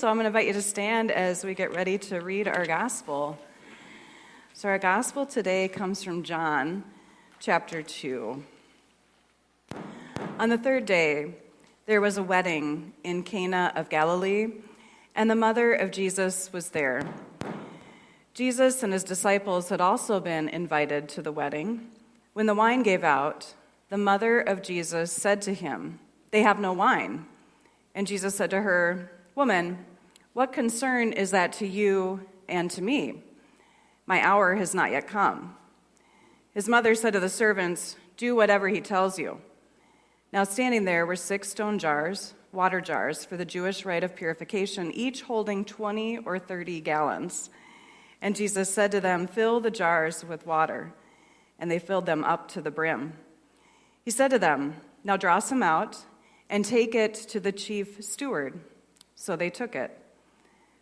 So I'm going to invite you to stand as we get ready to read our gospel. So our gospel today comes from John chapter 2. On the third day, there was a wedding in Cana of Galilee, and the mother of Jesus was there. Jesus and his disciples had also been invited to the wedding. When the wine gave out, the mother of Jesus said to him, "They have no wine." And Jesus said to her, "Woman, what concern is that to you and to me? My hour has not yet come." His mother said to the servants, "Do whatever he tells you." Now standing there were 6 stone jars, water jars, for the Jewish rite of purification, each holding 20 or 30 gallons. And Jesus said to them, "Fill the jars with water." And they filled them up to the brim. He said to them, "Now draw some out and take it to the chief steward." So they took it.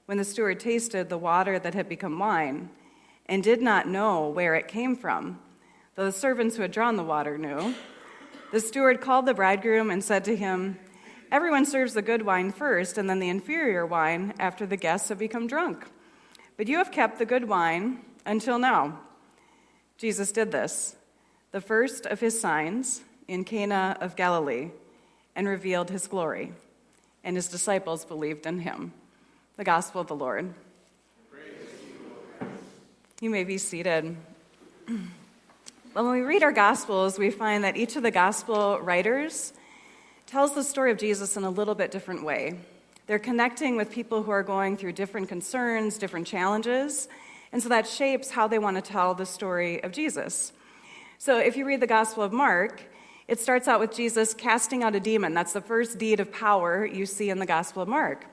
When the steward tasted the water that had become wine and did not know where it came from, though the servants who had drawn the water knew, the steward called the bridegroom and said to him, "Everyone serves the good wine first, and then the inferior wine after the guests have become drunk. But you have kept the good wine until now." Jesus did this, the first of his signs, in Cana of Galilee, and revealed his glory, and his disciples believed in him. The gospel of the Lord. Praise you, Lord. You may be seated. Well, when we read our gospels, we find that each of the gospel writers tells the story of Jesus in a little bit different way. They're connecting with people who are going through different concerns, different challenges, and so that shapes how they want to tell the story of Jesus. So if you read the Gospel of Mark, it starts out with Jesus casting out a demon. That's the first deed of power you see in the Gospel of Mark.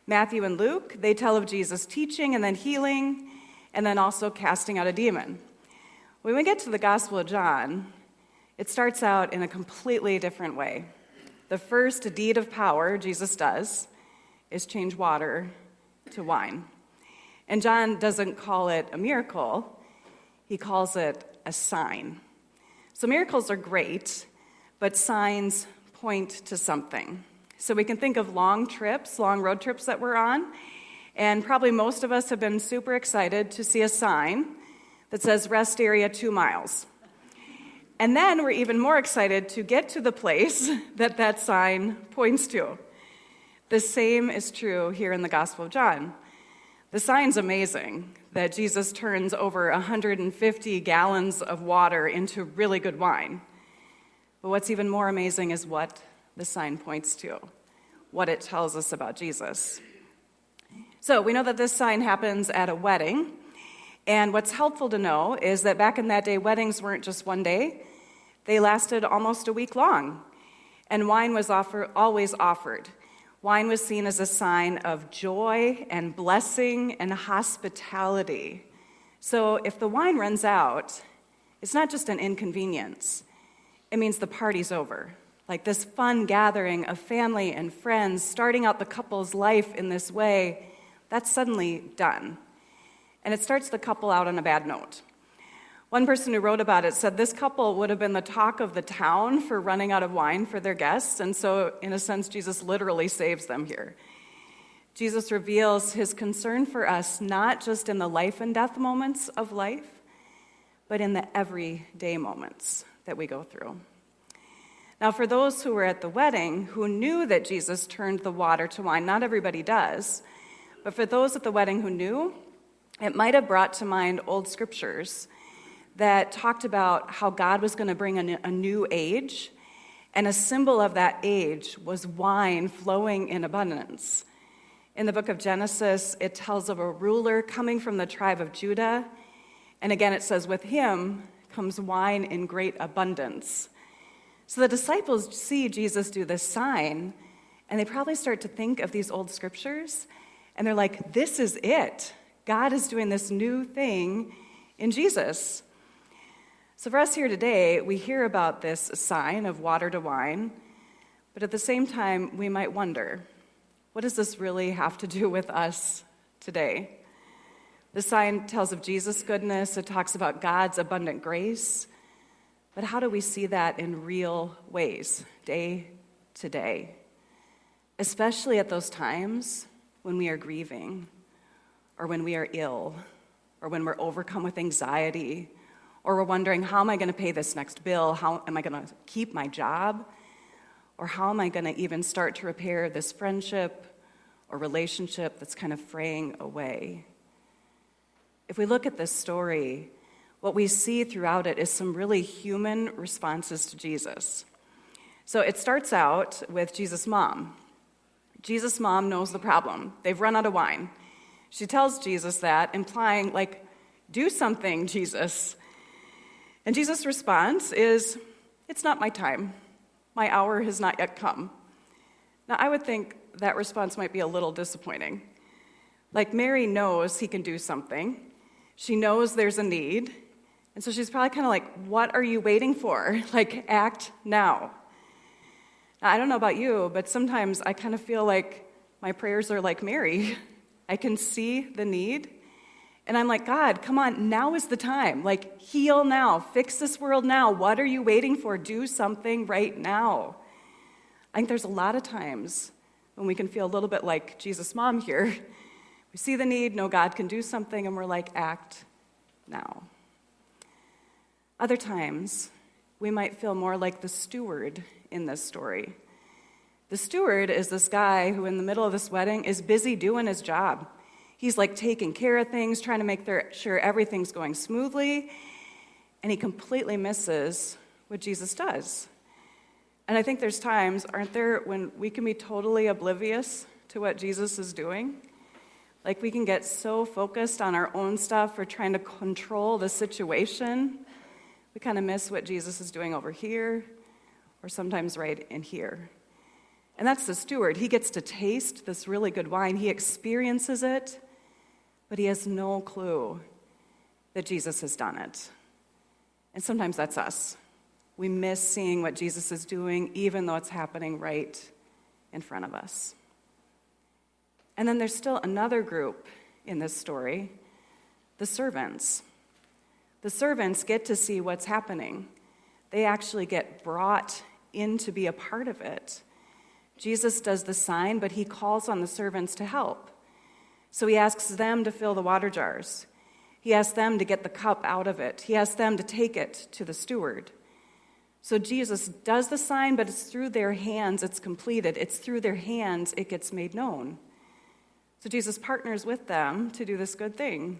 Matthew and Luke, they tell of Jesus teaching and then healing, and then also casting out a demon. When we get to the Gospel of John, it starts out in a completely different way. The first deed of power Jesus does is change water to wine. And John doesn't call it a miracle, he calls it a sign. So miracles are great, but signs point to something. So we can think of long road trips that we're on, and probably most of us have been super excited to see a sign that says rest area 2 miles. And then we're even more excited to get to the place that sign points to. The same is true here in the Gospel of John. The sign's amazing that Jesus turns over 150 gallons of water into really good wine. But what's even more amazing is what the sign points to, what it tells us about Jesus. So we know that this sign happens at a wedding, and what's helpful to know is that back in that day, weddings weren't just one day, they lasted almost a week long, and wine was always offered. Wine was seen as a sign of joy and blessing and hospitality. So if the wine runs out, it's not just an inconvenience, it means the party's over. Like this fun gathering of family and friends, starting out the couple's life in this way, that's suddenly done. And it starts the couple out on a bad note. One person who wrote about it said this couple would have been the talk of the town for running out of wine for their guests, and so in a sense, Jesus literally saves them here. Jesus reveals his concern for us not just in the life and death moments of life, but in the everyday moments that we go through. Now, for those who were at the wedding who knew that Jesus turned the water to wine, not everybody does, but for those at the wedding who knew, it might have brought to mind old scriptures that talked about how God was going to bring a new age, and a symbol of that age was wine flowing in abundance. In the book of Genesis, it tells of a ruler coming from the tribe of Judah, and again it says, with him comes wine in great abundance. So the disciples see Jesus do this sign, and they probably start to think of these old scriptures, and they're like, this is it. God is doing this new thing in Jesus. So for us here today, we hear about this sign of water to wine, but at the same time, we might wonder, what does this really have to do with us today? The sign tells of Jesus' goodness, it talks about God's abundant grace, but how do we see that in real ways, day to day? Especially at those times when we are grieving, or when we are ill, or when we're overcome with anxiety, or we're wondering, how am I going to pay this next bill? How am I going to keep my job? Or how am I going to even start to repair this friendship or relationship that's kind of fraying away? If we look at this story, what we see throughout it is some really human responses to Jesus. So it starts out with Jesus' mom. Jesus' mom knows the problem. They've run out of wine. She tells Jesus that, implying, like, do something, Jesus. And Jesus' response is, it's not my time. My hour has not yet come. Now, I would think that response might be a little disappointing. Like, Mary knows he can do something. She knows there's a need. And so she's probably kind of like, what are you waiting for? Like, act now. Now, I don't know about you, but sometimes I kind of feel like my prayers are like Mary. I can see the need, and I'm like, God, come on, now is the time. Like, heal now, fix this world now. What are you waiting for? Do something right now. I think there's a lot of times when we can feel a little bit like Jesus' mom here. We see the need, know God can do something, and we're like, act now. Other times, we might feel more like the steward in this story. The steward is this guy who, in the middle of this wedding, is busy doing his job. He's like taking care of things, trying to make sure everything's going smoothly, and he completely misses what Jesus does. And I think there's times, aren't there, when we can be totally oblivious to what Jesus is doing? Like, we can get so focused on our own stuff or trying to control the situation, we kind of miss what Jesus is doing over here, or sometimes right in here. And that's the steward. He gets to taste this really good wine. He experiences it, but he has no clue that Jesus has done it. And sometimes that's us. We miss seeing what Jesus is doing, even though it's happening right in front of us. And then there's still another group in this story, the servants. The servants get to see what's happening. They actually get brought in to be a part of it. Jesus does the sign, but he calls on the servants to help. So he asks them to fill the water jars. He asks them to get the cup out of it. He asks them to take it to the steward. So Jesus does the sign, but it's through their hands it's completed. It's through their hands it gets made known. So Jesus partners with them to do this good thing.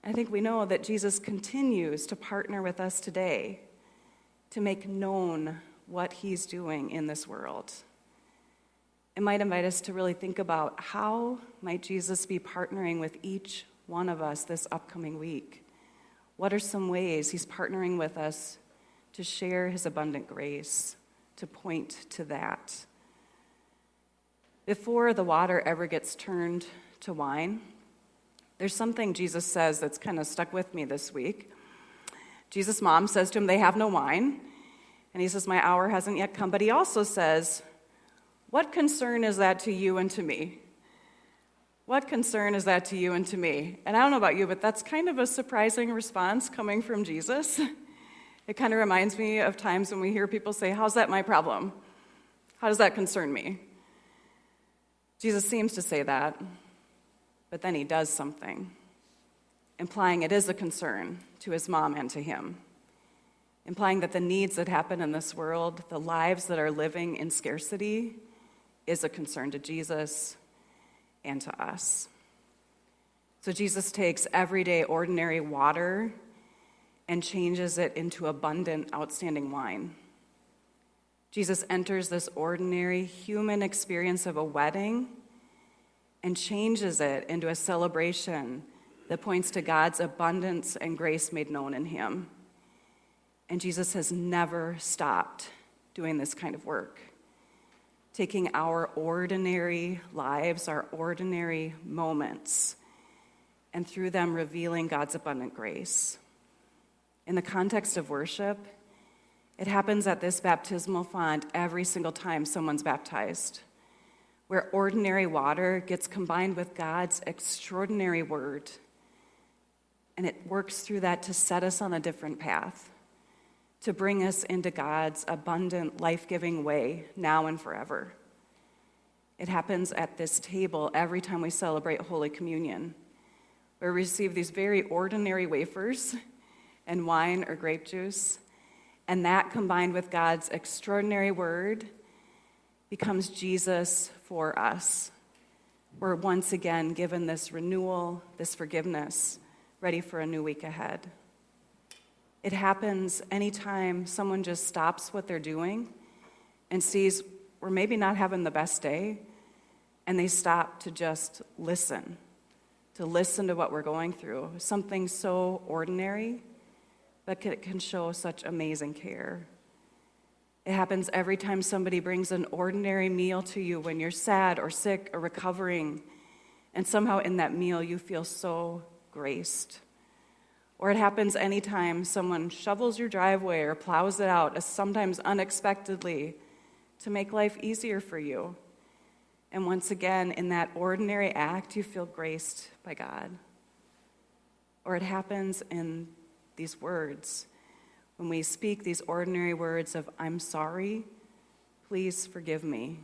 I think we know that Jesus continues to partner with us today to make known what he's doing in this world. It might invite us to really think about how might Jesus be partnering with each one of us this upcoming week? What are some ways he's partnering with us to share his abundant grace, to point to that? Before the water ever gets turned to wine, there's something Jesus says that's kind of stuck with me this week. Jesus' mom says to him, they have no wine. And he says, my hour hasn't yet come. But he also says, what concern is that to you and to me? What concern is that to you and to me? And I don't know about you, but that's kind of a surprising response coming from Jesus. It kind of reminds me of times when we hear people say, how's that my problem? How does that concern me? Jesus seems to say that, but then he does something, implying it is a concern to his mom and to him, implying that the needs that happen in this world, the lives that are living in scarcity, is a concern to Jesus and to us. So Jesus takes everyday, ordinary water and changes it into abundant, outstanding wine. Jesus enters this ordinary human experience of a wedding and changes it into a celebration that points to God's abundance and grace made known in him. And Jesus has never stopped doing this kind of work, taking our ordinary lives, our ordinary moments, and through them revealing God's abundant grace. In the context of worship, it happens at this baptismal font every single time someone's baptized, where ordinary water gets combined with God's extraordinary word, and it works through that to set us on a different path, to bring us into God's abundant, life-giving way now and forever. It happens at this table every time we celebrate Holy Communion. We receive these very ordinary wafers and wine or grape juice, and that combined with God's extraordinary word becomes Jesus for us. We're once again given this renewal, this forgiveness, ready for a new week ahead. It happens anytime someone just stops what they're doing and sees we're maybe not having the best day, and they stop to just listen to what we're going through. Something so ordinary, but it can show such amazing care. It happens every time somebody brings an ordinary meal to you when you're sad or sick or recovering, and somehow in that meal you feel so graced. Or it happens anytime someone shovels your driveway or plows it out, sometimes unexpectedly, to make life easier for you. And once again, in that ordinary act, you feel graced by God. Or it happens in these words, when we speak these ordinary words of, I'm sorry, please forgive me.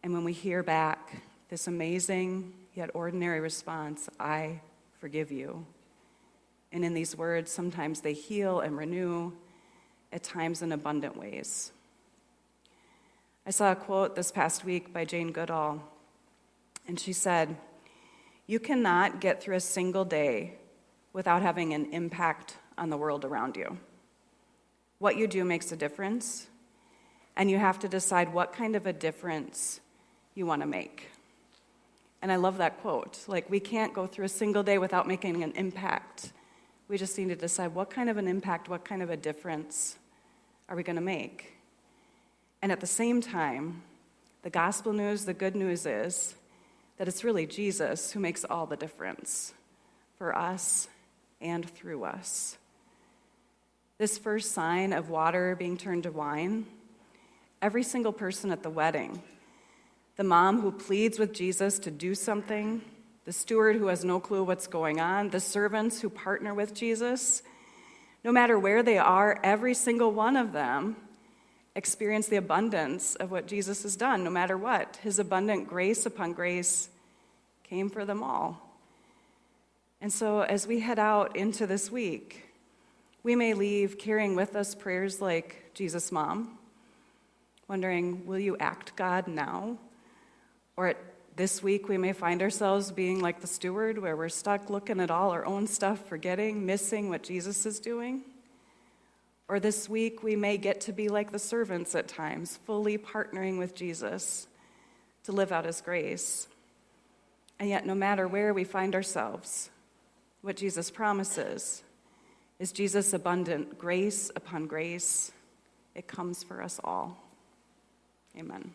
And when we hear back this amazing yet ordinary response, I forgive you. And in these words, sometimes they heal and renew, at times in abundant ways. I saw a quote this past week by Jane Goodall, and she said, "You cannot get through a single day without having an impact on the world around you. What you do makes a difference, and you have to decide what kind of a difference you want to make." And I love that quote. Like, we can't go through a single day without making an impact. We just need to decide what kind of an impact, what kind of a difference are we going to make? And at the same time, the gospel news, the good news is that it's really Jesus who makes all the difference for us and through us. This first sign of water being turned to wine, every single person at the wedding, the mom who pleads with Jesus to do something, the steward who has no clue what's going on, the servants who partner with Jesus, no matter where they are, every single one of them experience the abundance of what Jesus has done, no matter what. His abundant grace upon grace came for them all. And so as we head out into this week, we may leave carrying with us prayers like Jesus' mom, wondering, will you act, God, now? Or this week we may find ourselves being like the steward, where we're stuck looking at all our own stuff, forgetting, missing what Jesus is doing. Or this week, we may get to be like the servants at times, fully partnering with Jesus to live out his grace. And yet, no matter where we find ourselves, what Jesus promises is Jesus' abundant grace upon grace. It comes for us all. Amen.